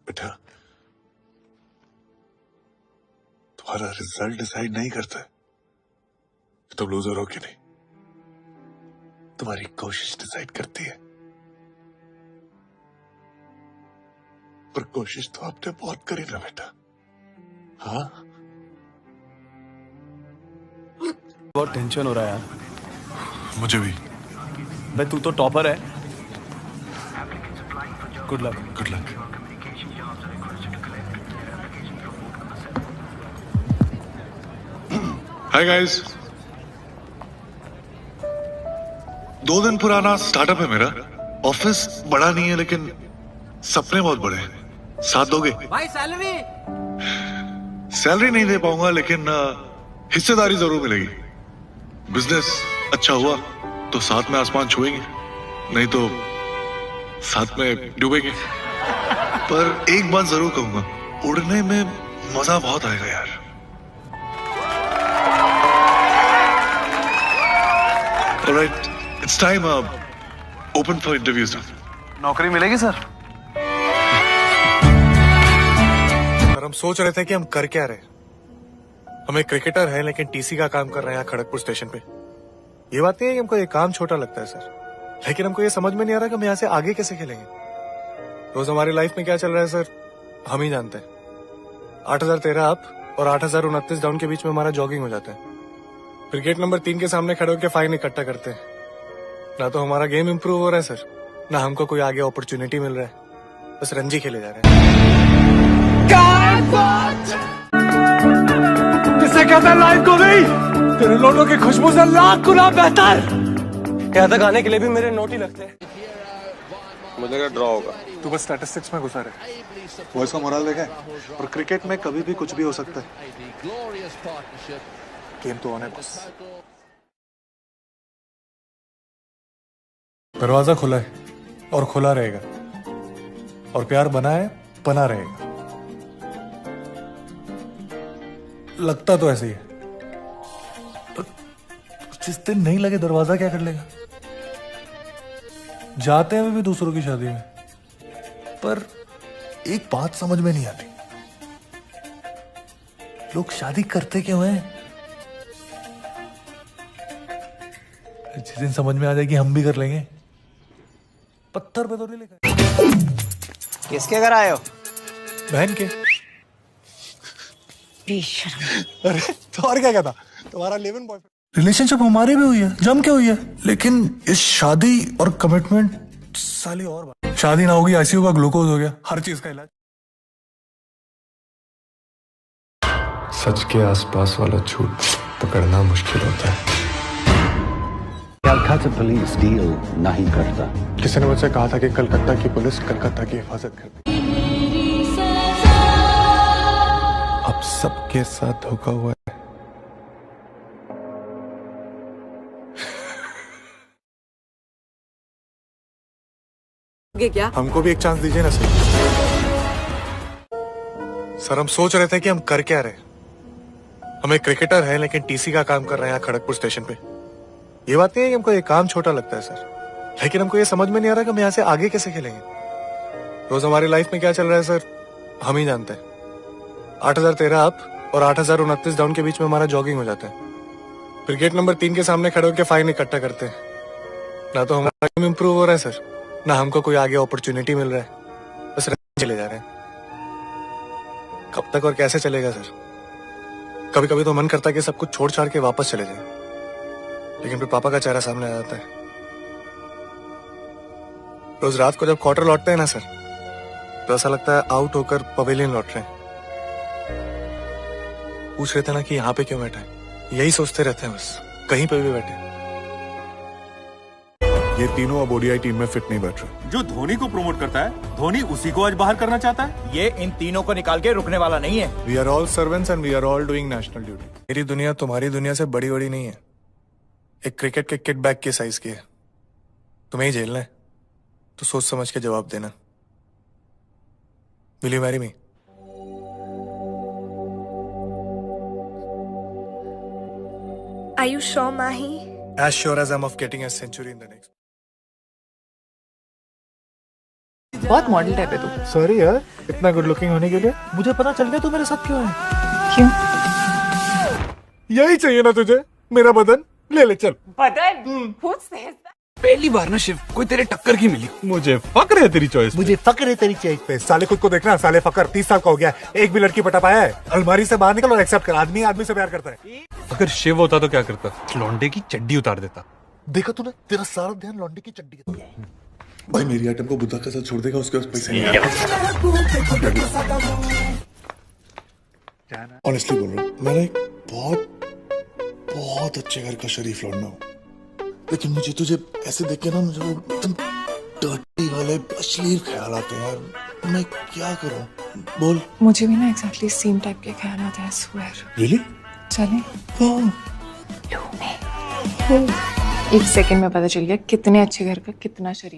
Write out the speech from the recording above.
बेटा, तुम्हारा result decide नहीं करता है तुम लूजर हो कि नहीं। तुम्हारी कोशिश डिसाइड करती है। पर कोशिश तो आपने बहुत करी ना बेटा। हाँ, बहुत टेंशन हो रहा है यार। मुझे भी। भाई तू तो टॉपर है। Good luck. Good luck. Hi guys, 2 दिन पुराना स्टार्टअप है मेरा। ऑफिस बड़ा नहीं है लेकिन सपने बहुत बड़े हैं। साथ दोगे? भाई सैलरी नहीं दे पाऊंगा लेकिन हिस्सेदारी जरूर मिलेगी। बिजनेस अच्छा हुआ तो साथ में आसमान छुएंगे, नहीं तो साथ में डूबेंगे। पर एक बात जरूर कहूंगा, उड़ने में मजा बहुत आएगा यार। Alright, it's time open for interviews. नौकरी मिलेगी सर? हम सोच रहे थे कि हम कर क्या रहे। हम एक क्रिकेटर हैं लेकिन टीसी का काम कर रहे हैं यहाँ खड़गपुर स्टेशन पे। ये बात नहीं है कि हमको ये काम छोटा लगता है सर, लेकिन हमको ये समझ में नहीं आ रहा कि हम यहाँ से आगे कैसे खेलेंगे। रोज हमारी लाइफ में क्या चल रहा है सर, हम ही जानते हैं। 8013 अप और 8029 डाउन के बीच में हमारा जॉगिंग हो जाता है। फिर गेट नंबर 3 के सामने खड़े होकर फाइन इकट्ठा करते हैं। ना तो हमारा गेम इंप्रूव हो रहा है सर, ना हमको कोई आगे अपॉर्चुनिटी मिल रहा है। बस रणजी खेले जा रहे हैं। किसे कहता है लाइफ को भी? तेरे नोटों की खुशबू से लाख गुना बेहतर। यहाँ तक आने के लिए भी मेरे नोट ही लगते हैं। मुझे क्या ड्रॉ होगा? तू बस स्टैटिस्टिक्स में घुसा रहे। बॉयज का मोरल देखे, और क्रिकेट में कभी भी कुछ भी हो सकता है। गेम तो ऑन है बस। दरवाजा खुला है और खुला रहेगा, और प्यार बना है, बना रहेगा। लगता तो ऐसे ही है, पर जिस दिन नहीं लगे दरवाजा क्या कर लेगा। जाते हैं भी दूसरों की शादी में, पर एक बात समझ में नहीं आती, लोग शादी करते क्यों हैं। जिस दिन समझ में आ जाएगी हम भी कर लेंगे। पत्थर पे तो नहीं लिखा। किसके घर आए हो? बहन के। अरे तो और क्या कहता, तुम्हारा लिव इन बॉयफ्रेंड। रिलेशनशिप हमारी भी हुई है, जम के हुई है, लेकिन इस शादी और कमिटमेंट साली और बात। शादी ना होगी, आईसीयू का ग्लूकोज हो गया, हर चीज का इलाज। सच के आसपास वाला झूठ पकड़ना मुश्किल होता है। कलकत्ता पुलिस डील नहीं करता। किसी ने मुझसे कहा था कि कलकत्ता की पुलिस कलकत्ता की हिफाजत करती। अब सबके साथ धोखा हुआ है। क्या? हमको भी एक चांस दीजिए ना सर। सर हम सोच रहे थे कि हम कर क्या रहे। हम एक क्रिकेटर हैं लेकिन टीसी का काम कर रहे हैं यहाँ खड़गपुर स्टेशन पे। ये बात नहीं है कि हमको ये काम छोटा लगता है सर, लेकिन हमको ये समझ में नहीं आ रहा कि हम यहाँ से आगे कैसे खेलेंगे। रोज हमारी लाइफ में क्या चल रहा है सर, हम ही जानते हैं। 8013 अप और 8029 डाउन के बीच में हमारा जॉगिंग हो जाता है। फिर गेट नंबर 3 के सामने खड़े होकर फाइन इकट्ठा करते हैं। ना तो हमारा गेम इंप्रूव हो रहा है सर, ना हमको कोई आगे अपॉर्चुनिटी मिल रहा है। बस चले जा रहे हैं। कब तक और कैसे चलेगा सर। कभी कभी तो मन करता है कि सब कुछ छोड़ छाड़ के वापस चले जाए, लेकिन फिर पापा का चेहरा सामने आ जाता है। रोज रात को जब क्वार्टर लौटते हैं ना सर, तो ऐसा लगता है आउट होकर पवेलियन लौट रहे हैं। पूछ रहे थे ना कि यहाँ पे क्यों बैठे हैं, यही सोचते रहते हैं बस, कहीं पे भी बैठे। ये तीनों अब ओडीआई टीम में फिट नहीं बैठ रहे। जो धोनी को प्रमोट करता है, धोनी उसी को आज बाहर करना चाहता है। ये इन तीनों को निकाल के रुकने वाला नहीं है। We are all servants and we are all doing national duty. मेरी दुनिया तुम्हारी दुनिया से बड़ी बड़ी नहीं है, एक क्रिकेट के किट बैग के साइज की है। तुम्हें ही झेलना है तो सोच समझ के जवाब देना। Will you marry me? Are you sure, Mahi? As sure as I'm of getting a century in the next. बहुत मॉडल टाइप है तू। सॉरी यार, इतना गुड लुकिंग होने के लिए मुझे पता चल गया तू मेरे साथ क्यों है। क्यों? यही चाहिए ना तुझे, मेरा बदन ले ले चल। बदन? पहली बार ना शिव कोई तेरे टक्कर की मिली। मुझे फक्र है तेरी चॉइस, मुझे फक्र है तेरी चॉइस पे। साले खुद को देखना, साले फकर 30 साल का हो गया, एक भी लड़की पटा पाया है। अलमारी से बाहर निकल और एक्सेप्ट कर, आदमी आदमी से प्यार करता है। अगर शिव होता तो क्या करता? लौंडे की चड्डी उतार देता। देखा तूने, तेरा सारा ध्यान लौंडे की चड्डी पे। भाई मेरी आइटम को बुद्धा के साथ छोड़ देगा, उसके पास पैसे नहीं। ऑनेस्टली बोल रहा हूँ, मैं एक बहुत अच्छे घर का शरीफ लौंडा हूँ, लेकिन मुझे तुझे ऐसे देख के ना मुझे वो एकदम डर्टी वाले अश्लील ख्याल आते हैं यार। मैं क्या करूँ बोल। मुझे भी ना एग्जैक्टली सेम टाइप के ख्याल आते हैं, स्वेयर। रियली? चले हाँ। एक सेकंड में पता चल गया कितने अच्छे घर का कितना शरीफ।